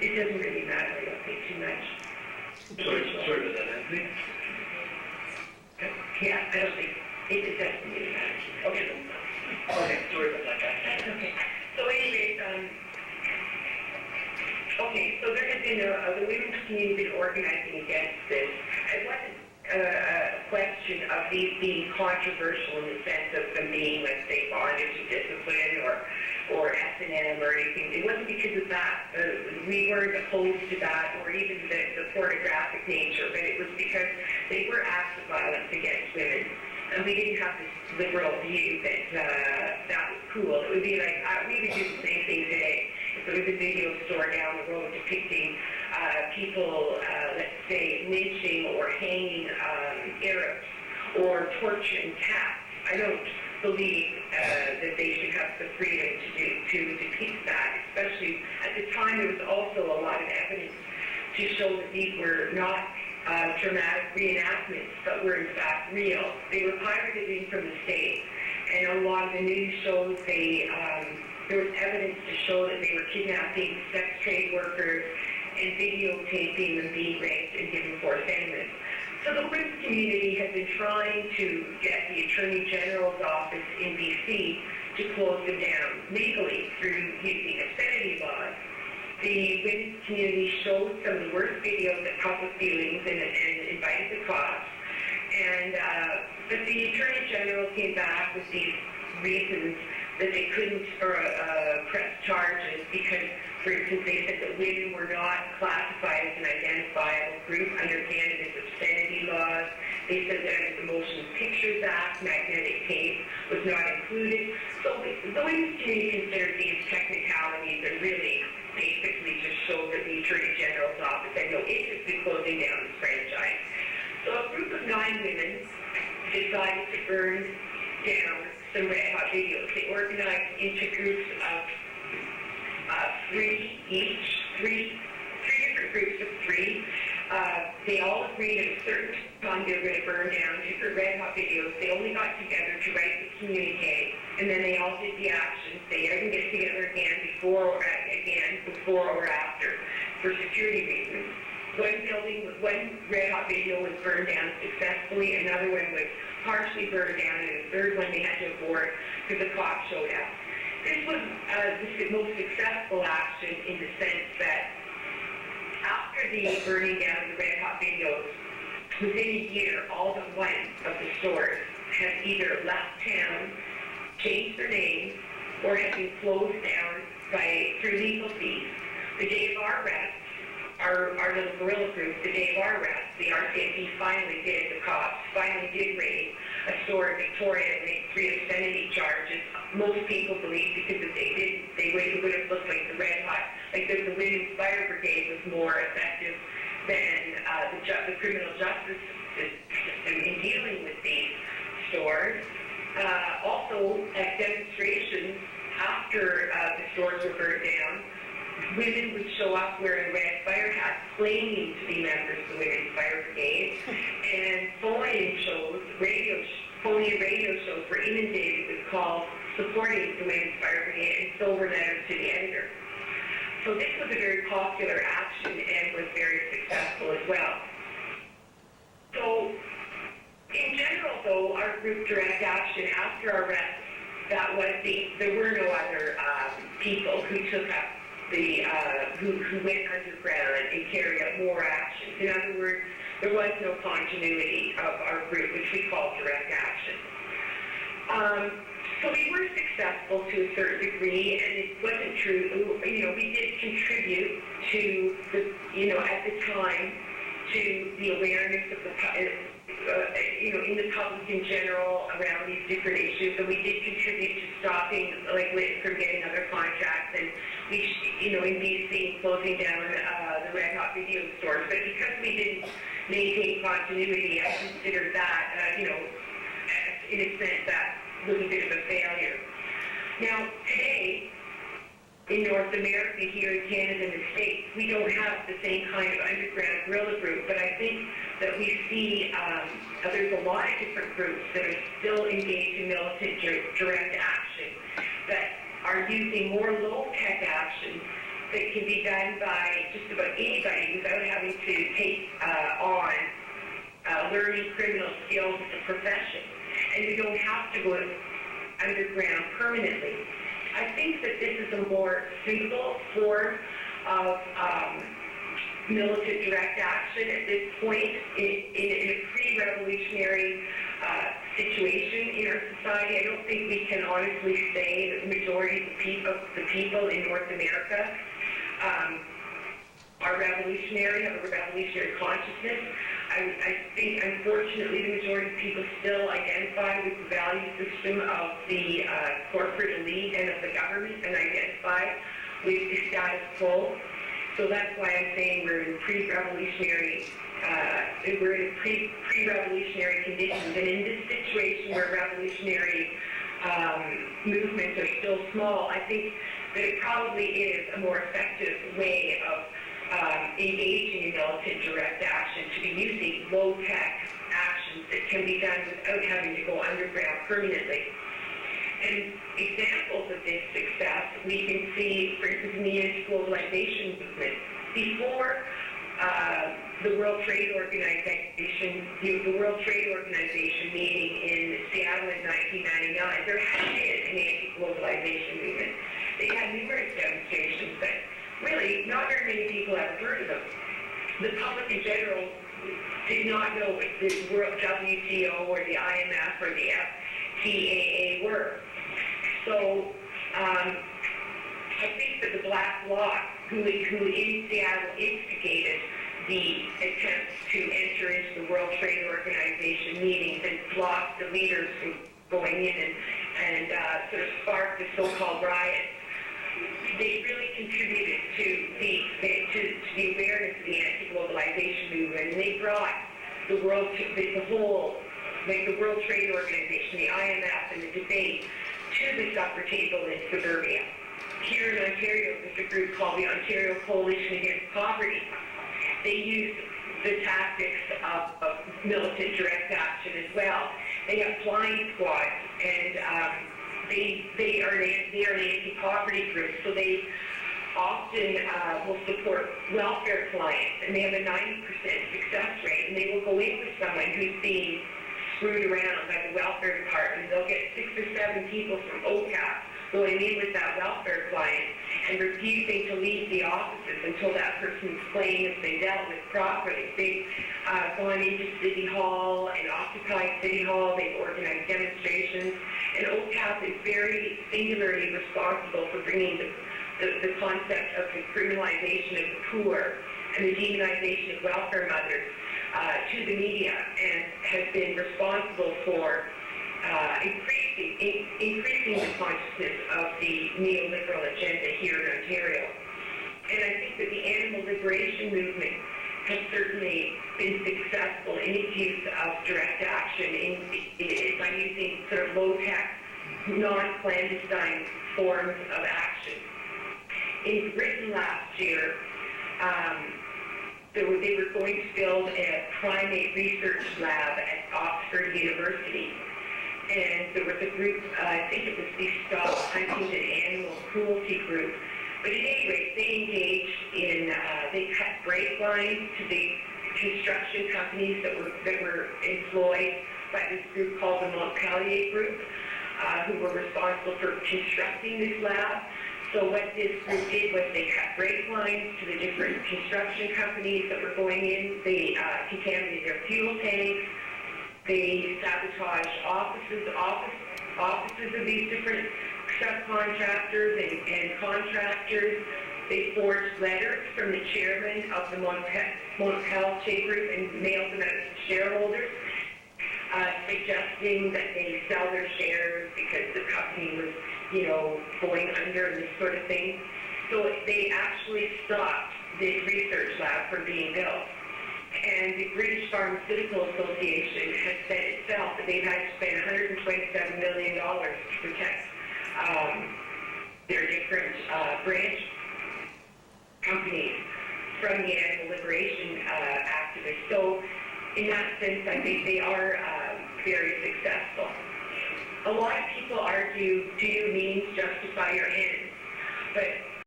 It doesn't really matter, I don't think too much. Sorry about that, Anthony. Yeah, I don't think, it doesn't really matter. Okay, sorry about that, guys. That's okay. So anyways, okay, so there has been the women's community organizing against this. It wasn't a question of these being controversial in the sense of them being, let's say, bondage to discipline or S&M or anything. It wasn't because of that. We weren't opposed to that or even the pornographic nature, but it was because they were acts of violence against women. And we didn't have this liberal view that that was cool. It would be like, we would do the same thing today. If there was a video store down the road depicting people, let's say, lynching or hanging Arabs or torturing cats, I don't believe that they should have the freedom to depict that, especially at the time there was also a lot of evidence to show that these were not dramatic reenactments, but were in fact real. They were pirated in from the States, and a lot of the news shows there was evidence to show that they were kidnapping sex trade workers and videotaping them being raped and given forced entry. So the women's community has been trying to get the Attorney General's office in BC to close them down legally through using obscenity laws. The women's community showed some of the worst videos at public viewings and invited the cops. But the Attorney General came back with these reasons that they couldn't press charges because, for instance, they said that women were not classified as an identifiable group under Canada's obscenity laws. They said that under the Motion Pictures Act, magnetic tape was not included. So the women's community considered these technicalities and really basically just showed that the Attorney General's office had no interest in closing down this franchise. So a group of 9 women decided to burn down some red hot videos. They organized into groups of 3 each, three different groups of 3. They all agreed at a certain time they were going to burn down different red hot videos. They only got together to write the communique, and then they all did the actions. They didn't get together again before or after for security reasons. One red hot video was burned down successfully, another one was partially burned down, and a third one they had to abort because the cops showed up. This was the most successful action in the sense that after the burning down of the red hot videos, within a year, all but one of the stores have either left town, changed their name, or have been closed down through legal fees. The day of our arrest, our little guerrilla group, the day of our arrest, the RCMP the cops finally did raid a store in Victoria and make 3 obscenity charges. Most people believe because if they didn't, it would have looked like the red hot, like the Women's Fire Brigade was more effective than the criminal justice system in dealing with these stores. Also, at demonstrations after the stores were burned down, women would show up wearing red fire hats, claiming to be members of the Women's Fire Brigade, and phony radio shows were inundated with calls supporting the Women's Fire Brigade, and so were letters to the editor. So this was a very popular action and was very successful as well. So, in general, though, our group Direct Action, after our arrest, there were no other people who took up who went underground and carried out more actions. In other words, there was no continuity of our group, which we call Direct Action. So we were successful to a certain degree, and it wasn't true. We did contribute to at the time, to the awareness of the in the public in general around these different issues, and we did contribute to stopping Lit from getting other contracts, and we, in BC, closing down the red hot video stores. But because we didn't maintain continuity, I consider that, in a sense, that was a bit of a failure. Now, today, in North America, here in Canada and the States, we don't have the same kind of underground guerrilla group, but I think that we see there's a lot of different groups that are still engaged in militant direct action that are using more low-tech action that can be done by just about anybody without having to take on learning criminal skills as a profession. And you don't have to go underground permanently. I think that this is a more suitable form of militant direct action at this point in a pre-revolutionary situation in our society. I don't think we can honestly say that the majority of the people in North America are revolutionary, have a revolutionary consciousness. I think, unfortunately, the majority of people still identify with the value system of the corporate elite and of the government, and identify with the status quo. So that's why I'm saying we're in pre-revolutionary conditions. And in this situation where revolutionary movements are still small, I think that it probably is a more effective way of engaging in militant direct action, to be using low-tech actions that can be done without having to go underground permanently. And examples of this success we can see, for instance, in the anti-globalization movement. Before the World Trade Organization, the World Trade Organization meeting in Seattle in 1999, there had been an anti-globalization movement. They had numerous demonstrations, but really not very many people ever heard of them. The public in general did not know what the World WTO or the IMF or the FTAA were. So I think that the Black Bloc, who in Seattle instigated the attempts to enter into the World Trade Organization meetings and blocked the leaders from going in and sort of sparked the so-called riots, they really contributed to the awareness of the anti-globalization movement, and they brought the World Trade Organization, the IMF, and the debate to the supper table in suburbia. Here in Ontario, there's a group called the Ontario Coalition Against Poverty. They use the tactics of militant direct action as well. They have flying squads, and they are an anti-poverty group, so they often will support welfare clients, and they have a 90% success rate, and they will go in with someone who's being screwed around by the welfare department. They'll get 6 or 7 people from OCAP going in with that welfare client and refusing to leave the offices until that person's claim has been dealt with properly. They've gone into City Hall and occupied City Hall. They've organized demonstrations. And OCAP is very singularly responsible for bringing the concept of the criminalization of the poor and the demonization of welfare mothers to the media, and has been responsible for increasing the consciousness of the neoliberal agenda here in Ontario. And I think that the animal liberation movement has certainly been successful in its use of direct action by using sort of low-tech, non-clandestine forms of action. In Britain last year, they were going to build a primate research lab at Oxford University. And there was a group, I think it was the Stop Huntington Animal Cruelty group. But at any rate, they engaged in, they cut brake lines to the construction companies that were employed by this group called the Montpellier Group, who were responsible for constructing this lab. So what this group did was they cut brake lines to the different construction companies that were going in. They contaminated their fuel tanks. They sabotaged offices of these different subcontractors and contractors. They forged letters from the chairman of the Montpellier Group and mailed them out to shareholders, suggesting that they sell their shares because the company was, going under and this sort of thing. So they actually stopped this research lab from being built. And the British Pharmaceutical Association has said itself that they've had to spend $127 million to protect their different branch companies from the animal liberation activists. So in that sense, I think they are very successful. A lot of people argue, do your means justify your ends? But